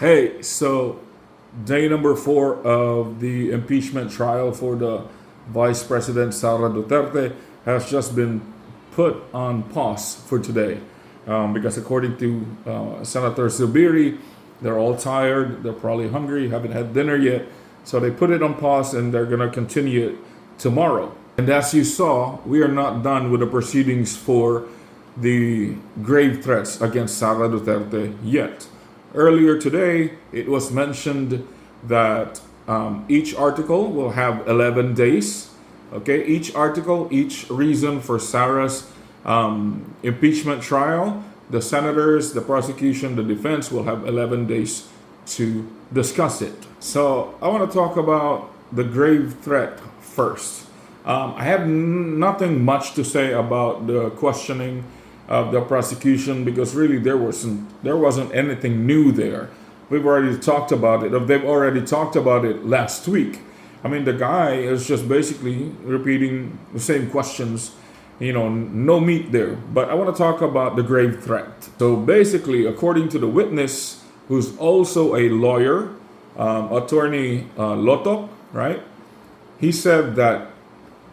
Hey, so day number 4 of the impeachment trial for the Vice President Sara Duterte has just been put on pause for today. Because according to Senator Zubiri, they're all tired, they're probably hungry, haven't had dinner yet. So they put it on pause and they're going to continue it tomorrow. And as you saw, we are not done with the proceedings for the grave threats against Sara Duterte yet. Earlier today, it was mentioned that each article will have 11 days. Okay, each article, each reason for Sarah's impeachment trial, the senators, the prosecution, the defense will have 11 days to discuss it. So I want to talk about the grave threat first. I have nothing much to say about the questioning of the prosecution because really there wasn't anything new there. We've already talked about it. Or they've already talked about it last week. I mean, the guy is just basically repeating the same questions. No meat there. But I want to talk about the grave threat. So basically, according to the witness, who's also a lawyer, attorney Lotok, right? He said that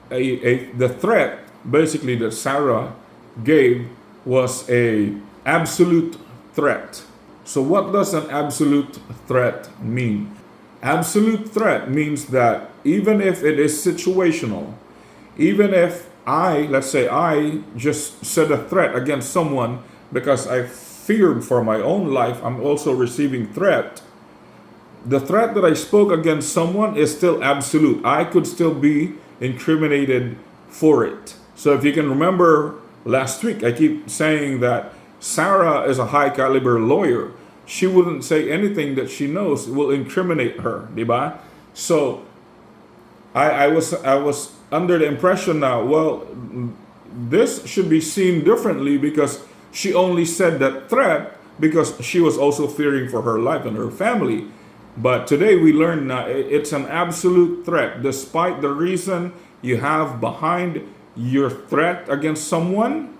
the threat basically that Sarah gave was a absolute threat. So what does an absolute threat mean? Absolute threat means that even if it is situational, even if let's say I just said a threat against someone because I feared for my own life, I'm also receiving threat. The threat that I spoke against someone is still absolute. I could still be incriminated for it. So if you can remember last week, I keep saying that Sarah is a high caliber lawyer. She wouldn't say anything that she knows will incriminate her, diba? So I was under the impression now, well, this should be seen differently because she only said that threat because she was also fearing for her life and her family. But today we learned that it's an absolute threat. Despite the reason you have behind your threat against someone,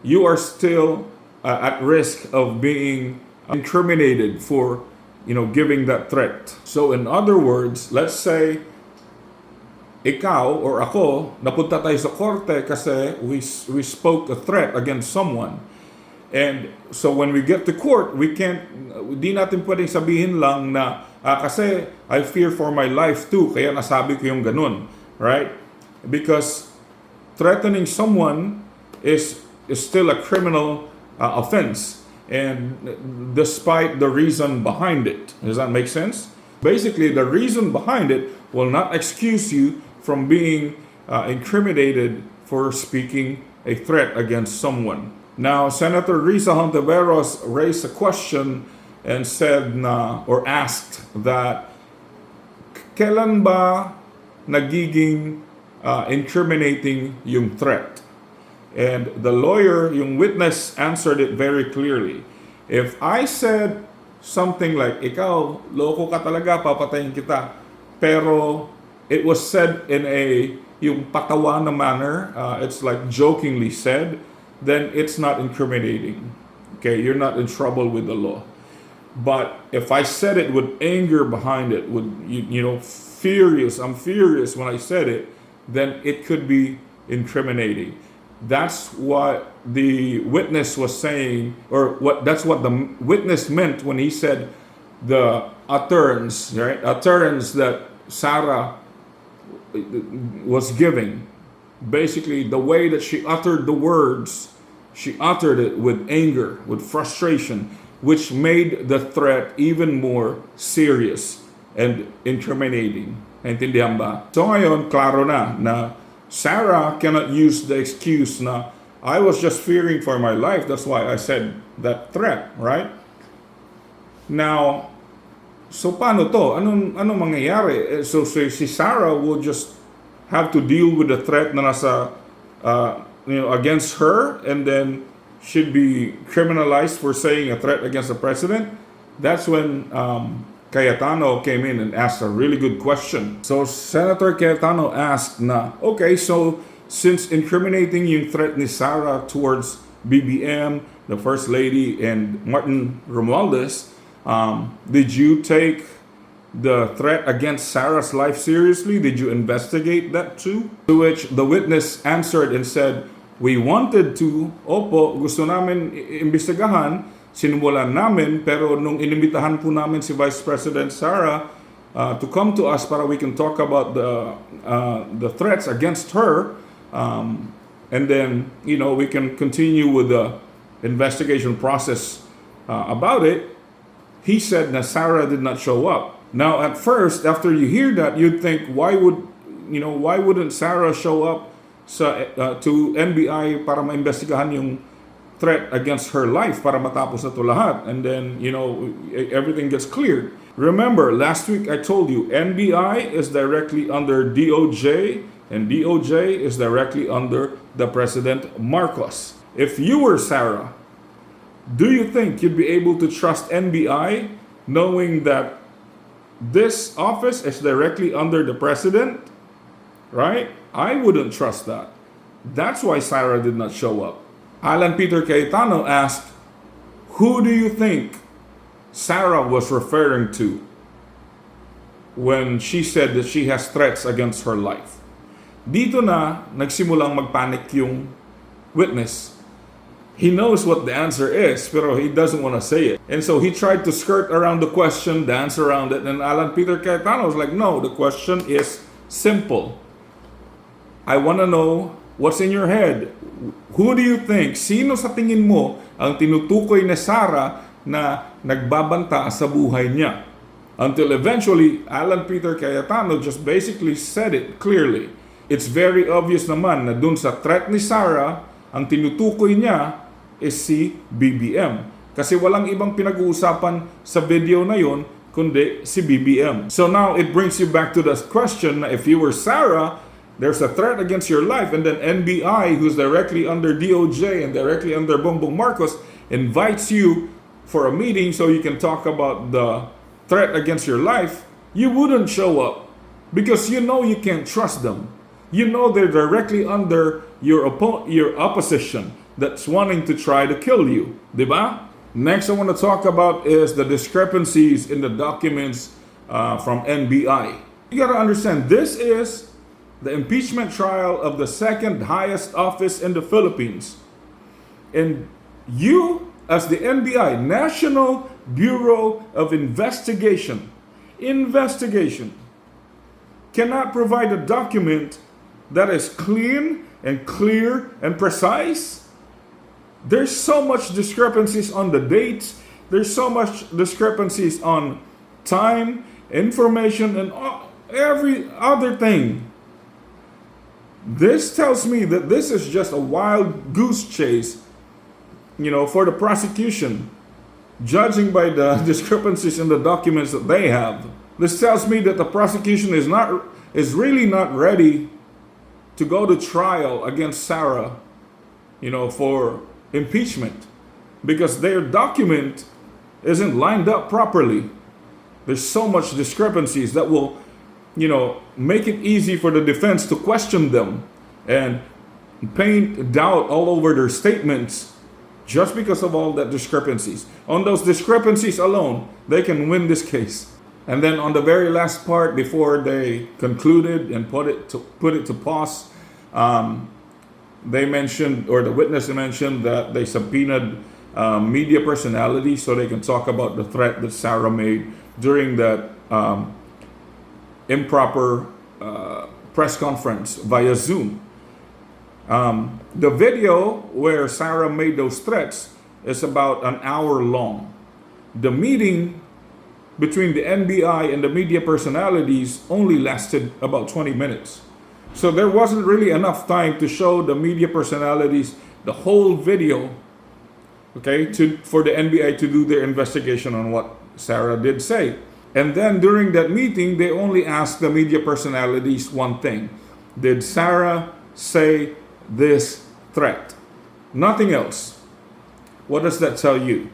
you are still at risk of being incriminated for giving that threat. So in other words, let's say ikaw or ako, napunta tayo sa korte kasi we spoke a threat against someone. And so when we get to court, di natin pwedeng sabihin lang na kasi I fear for my life too, kaya nasabi ko yung ganun, right? Because threatening someone is still a criminal offense, and despite the reason behind it. Does that make sense? Basically, the reason behind it will not excuse you from being incriminated for speaking a threat against someone. Now, Senator Risa Hontiveros raised a question and said or asked that kailan ba nagiging incriminating yung threat? And the lawyer, yung witness, answered it very clearly. If I said something like, ikaw, loko ka talaga, papatayin kita, pero it was said in yung patawa na manner, it's like jokingly said, then it's not incriminating. Okay, you're not in trouble with the law. But if I said it with anger behind it, with furious, I'm furious when I said it, then it could be incriminating. That's what the witness was saying, or that's what the witness meant when he said the utterance, right? Utterance that Sarah was giving. Basically, the way that she uttered the words, she uttered it with anger, with frustration, which made the threat even more serious and incriminating. Naintindihan ba? So ngayon, klaro na Sarah cannot use the excuse na I was just fearing for my life, that's why I said that threat, right? Now, so paano to? Anong mangyayari? So si Sarah will just have to deal with the threat na nasa against her, and then should be criminalized for saying a threat against the president. That's when Cayetano came in and asked a really good question. So Senator Cayetano asked okay, so since incriminating yung threat ni Sarah towards BBM, the First Lady, and Martin Romualdez, Did you take the threat against Sarah's life seriously? Did you investigate that too? To which the witness answered and said, we wanted to, opo, gusto namin imbestigahan, sinimulan namin, pero nung inimbitahan po namin si Vice President Sara to come to us para we can talk about the threats against her, and then, we can continue with the investigation process about it, he said that Sarah did not show up. Now, at first, after you hear that, you'd think, why wouldn't Sarah show up to NBI para maimbestigahan yung threat against her life para matapos na to lahat, and then everything gets cleared. Remember, last week I told you NBI is directly under DOJ, and DOJ is directly under the President Marcos. If you were Sarah, do you think you'd be able to trust NBI knowing that this office is directly under the president? Right? I wouldn't trust that. That's why Sarah did not show up. Alan Peter Cayetano asked, who do you think Sarah was referring to when she said that she has threats against her life? Dito na nagsimulang magpanic yung witness. He knows what the answer is, pero he doesn't want to say it. And so he tried to skirt around the question, dance around it, and Alan Peter Cayetano was like, no, the question is simple. I want to know what's in your head. Who do you think? Sino sa tingin mo ang tinutukoy ni Sarah na nagbabanta sa buhay niya? Until eventually, Alan Peter Cayetano just basically said it clearly. It's very obvious naman na dun sa threat ni Sarah, ang tinutukoy niya is si BBM. Kasi walang ibang pinag-uusapan sa video na yon kundi si BBM. So now it brings you back to the question na if you were Sarah, there's a threat against your life, and then NBI, who's directly under DOJ and directly under Bongbong Marcos, invites you for a meeting so you can talk about the threat against your life, you wouldn't show up because you know you can't trust them. You know they're directly under your opposition that's wanting to try to kill you. Diba? Next I want to talk about is the discrepancies in the documents from NBI. You got to understand, this is the impeachment trial of the second highest office in the Philippines. And you, as the NBI, National Bureau of Investigation, cannot provide a document that is clean and clear and precise. There's so much discrepancies on the dates. There's so much discrepancies on time, information, and every other thing. This tells me that this is just a wild goose chase, for the prosecution, judging by the discrepancies in the documents that they have. This tells me that the prosecution is really not ready to go to trial against Sarah, for impeachment, because their document isn't lined up properly. There's so much discrepancies that will, make it easy for the defense to question them and paint doubt all over their statements just because of all that discrepancies. On those discrepancies alone, they can win this case. And then on the very last part, before they concluded and put it to pause, they mentioned, or the witness mentioned, that they subpoenaed media personalities so they can talk about the threat that Sarah made during that improper press conference via Zoom. The video where Sarah made those threats is about an hour long. The meeting between the NBI and the media personalities only lasted about 20 minutes. So there wasn't really enough time to show the media personalities the whole video, for the NBI to do their investigation on what Sarah did say. And then during that meeting, they only asked the media personalities one thing. Did Sarah say this threat? Nothing else. What does that tell you?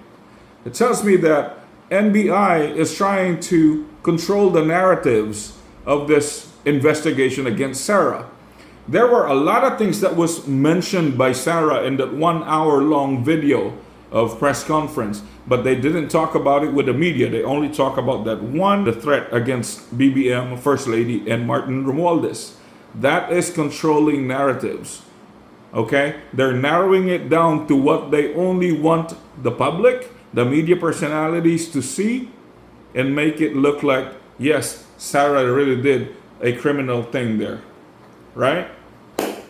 It tells me that NBI is trying to control the narratives of this investigation against Sarah. There were a lot of things that was mentioned by Sarah in that 1 hour long video of press conference, but they didn't talk about it with the media. They only talk about that one, the threat against BBM First Lady and Martin Romualdez. That is controlling narratives. Okay, they're narrowing it down to what they only want the public, the media personalities to see, and make it look like, yes, Sarah really did a criminal thing there, right?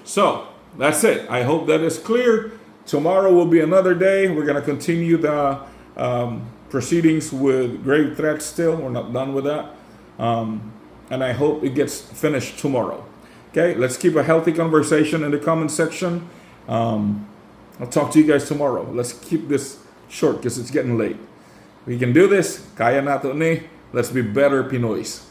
So that's it. I hope that is clear. Tomorrow will be another day. We're going to continue the proceedings with grave threats still. We're not done with that. And I hope it gets finished tomorrow. Okay, let's keep a healthy conversation in the comment section. I'll talk to you guys tomorrow. Let's keep this short because it's getting late. We can do this. Kaya nato ni. Let's be better Pinoys.